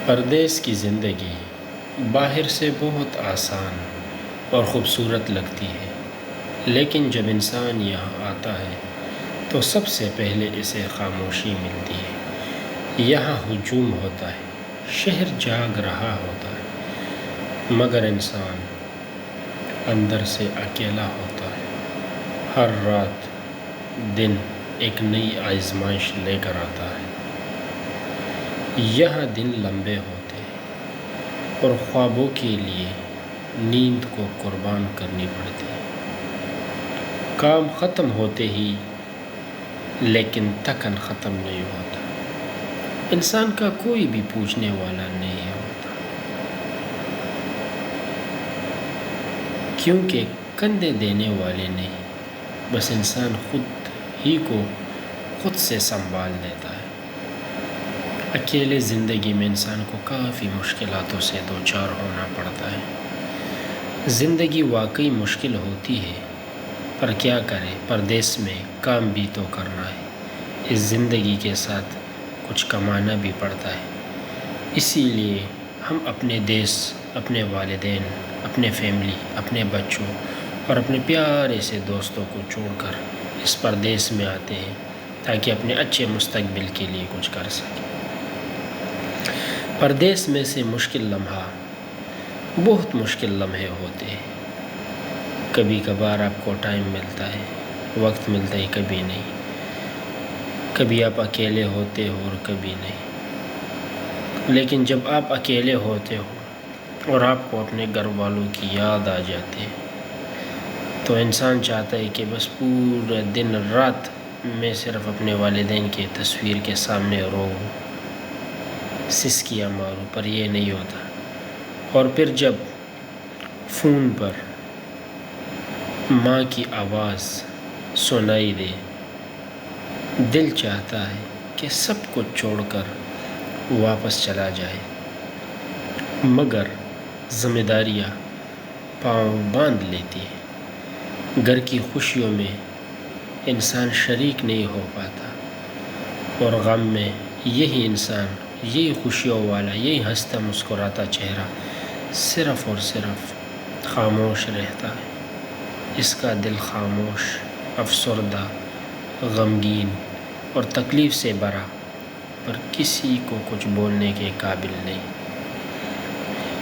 پردیس کی زندگی باہر سے بہت آسان اور خوبصورت لگتی ہے، لیکن جب انسان یہاں آتا ہے تو سب سے پہلے اسے خاموشی ملتی ہے۔ یہاں ہجوم ہوتا ہے، شہر جاگ رہا ہوتا ہے، مگر انسان اندر سے اکیلا ہوتا ہے۔ ہر رات دن ایک نئی آزمائش لے کر آتا ہے۔ یہاں دن لمبے ہوتے ہیں اور خوابوں کے لیے نیند کو قربان کرنی پڑتی ہے۔ کام ختم ہوتے ہی لیکن تھکن ختم نہیں ہوتا۔ انسان کا کوئی بھی پوچھنے والا نہیں ہوتا، کیونکہ کندھے دینے والے نہیں، بس انسان خود ہی کو خود سے سنبھال لیتا ہے۔ اکیلے زندگی میں انسان کو کافی مشکلاتوں سے دوچار ہونا پڑتا ہے۔ زندگی واقعی مشکل ہوتی ہے، پر کیا کرے، پردیس میں کام بھی تو کرنا ہے۔ اس زندگی کے ساتھ کچھ کمانا بھی پڑتا ہے۔ اسی لیے ہم اپنے دیس، اپنے والدین، اپنے فیملی، اپنے بچوں اور اپنے پیارے سے دوستوں کو چھوڑ کر اس پردیس میں آتے ہیں تاکہ اپنے اچھے مستقبل کے لیے کچھ کر سکیں۔ پردیس میں سے مشکل لمحہ بہت مشکل لمحے ہوتے ہیں۔ کبھی کبھار آپ کو ٹائم ملتا ہے، وقت ملتا ہے، کبھی نہیں۔ کبھی آپ اکیلے ہوتے ہو اور کبھی نہیں۔ لیکن جب آپ اکیلے ہوتے ہو اور آپ کو اپنے گھر والوں کی یاد آ جاتی ہے تو انسان چاہتا ہے کہ بس پورا دن رات میں صرف اپنے والدین کی تصویر کے سامنے روؤں، سسکیاں ماروں، پر یہ نہیں ہوتا۔ اور پھر جب فون پر ماں کی آواز سنائی دے، دل چاہتا ہے کہ سب کچھ چھوڑ کر واپس چلا جائے، مگر ذمہ داریاں پاؤں باندھ لیتی ہیں۔ گھر کی خوشیوں میں انسان شریک نہیں ہو پاتا اور غم میں یہی انسان، یہی خوشیوں والا، یہی ہنستا مسکراتا چہرہ صرف اور صرف خاموش رہتا ہے۔ اس کا دل خاموش، افسردہ، غمگین اور تکلیف سے بھرا، پر کسی کو کچھ بولنے کے قابل نہیں۔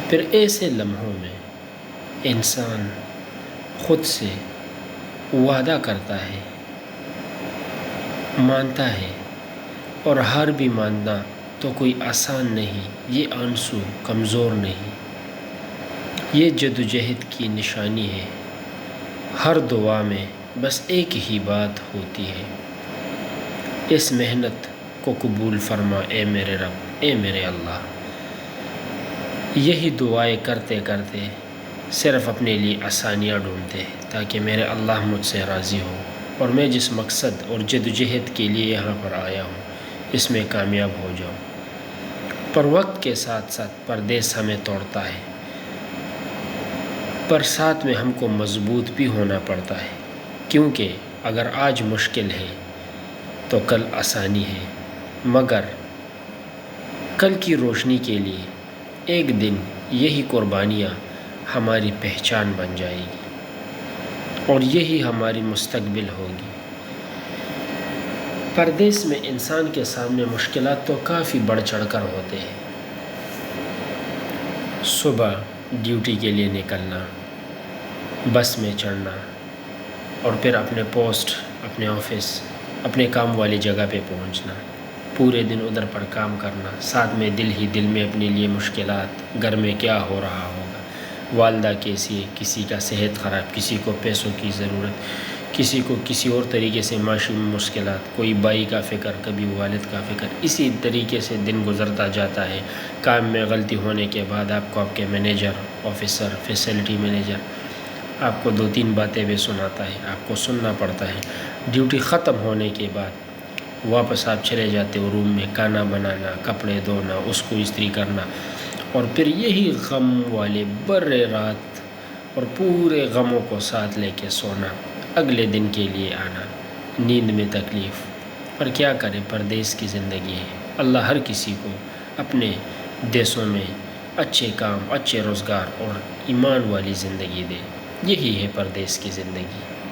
پھر ایسے لمحوں میں انسان خود سے وعدہ کرتا ہے، مانتا ہے، اور ہار بھی ماننا تو کوئی آسان نہیں۔ یہ آنسو کمزور نہیں، یہ جدوجہد کی نشانی ہے۔ ہر دعا میں بس ایک ہی بات ہوتی ہے، اس محنت کو قبول فرما اے میرے رب، اے میرے اللہ۔ یہی دعائیں کرتے کرتے صرف اپنے لیے آسانیاں ڈھونڈتے ہیں تاکہ میرے اللہ مجھ سے راضی ہو اور میں جس مقصد اور جدوجہد کے لیے یہاں پر آیا ہوں اس میں کامیاب ہو جاؤں۔ پر وقت کے ساتھ ساتھ پردیس ہمیں توڑتا ہے، پر ساتھ میں ہم کو مضبوط بھی ہونا پڑتا ہے، کیونکہ اگر آج مشکل ہے تو کل آسانی ہے، مگر کل کی روشنی کے لیے ایک دن یہی قربانیاں ہماری پہچان بن جائے گی اور یہی ہماری مستقبل ہوگی۔ پردیس میں انسان کے سامنے مشکلات تو کافی بڑھ چڑھ کر ہوتے ہیں۔ صبح ڈیوٹی کے لیے نکلنا، بس میں چڑھنا اور پھر اپنے پوسٹ، اپنے آفس، اپنے کام والی جگہ پہ پہنچنا، پورے دن ادھر پر کام کرنا، ساتھ میں دل ہی دل میں اپنے لیے مشکلات، گھر میں کیا ہو رہا ہوگا، والدہ کیسی ہے، کسی کا صحت خراب، کسی کو پیسوں کی ضرورت، کسی کو کسی اور طریقے سے معاشی مشکلات، کوئی بھائی کا فکر، کبھی والد کا فکر۔ اسی طریقے سے دن گزرتا جاتا ہے۔ کام میں غلطی ہونے کے بعد آپ کو آپ کے مینیجر، آفیسر، فیسلٹی مینیجر آپ کو 2-3 باتیں بھی سناتا ہے، آپ کو سننا پڑتا ہے۔ ڈیوٹی ختم ہونے کے بعد واپس آپ چلے جاتے ہو روم میں، کھانا بنانا، کپڑے دھونا، اس کو استری کرنا، اور پھر یہی غم والے برے رات اور پورے غموں کو ساتھ لے کے سونا، اگلے دن کے لیے آنا، نیند میں تکلیف۔ پر کیا کرے، پردیس کی زندگی ہے۔ اللہ ہر کسی کو اپنے دیسوں میں اچھے کام، اچھے روزگار اور ایمان والی زندگی دے۔ یہی ہے پردیس کی زندگی۔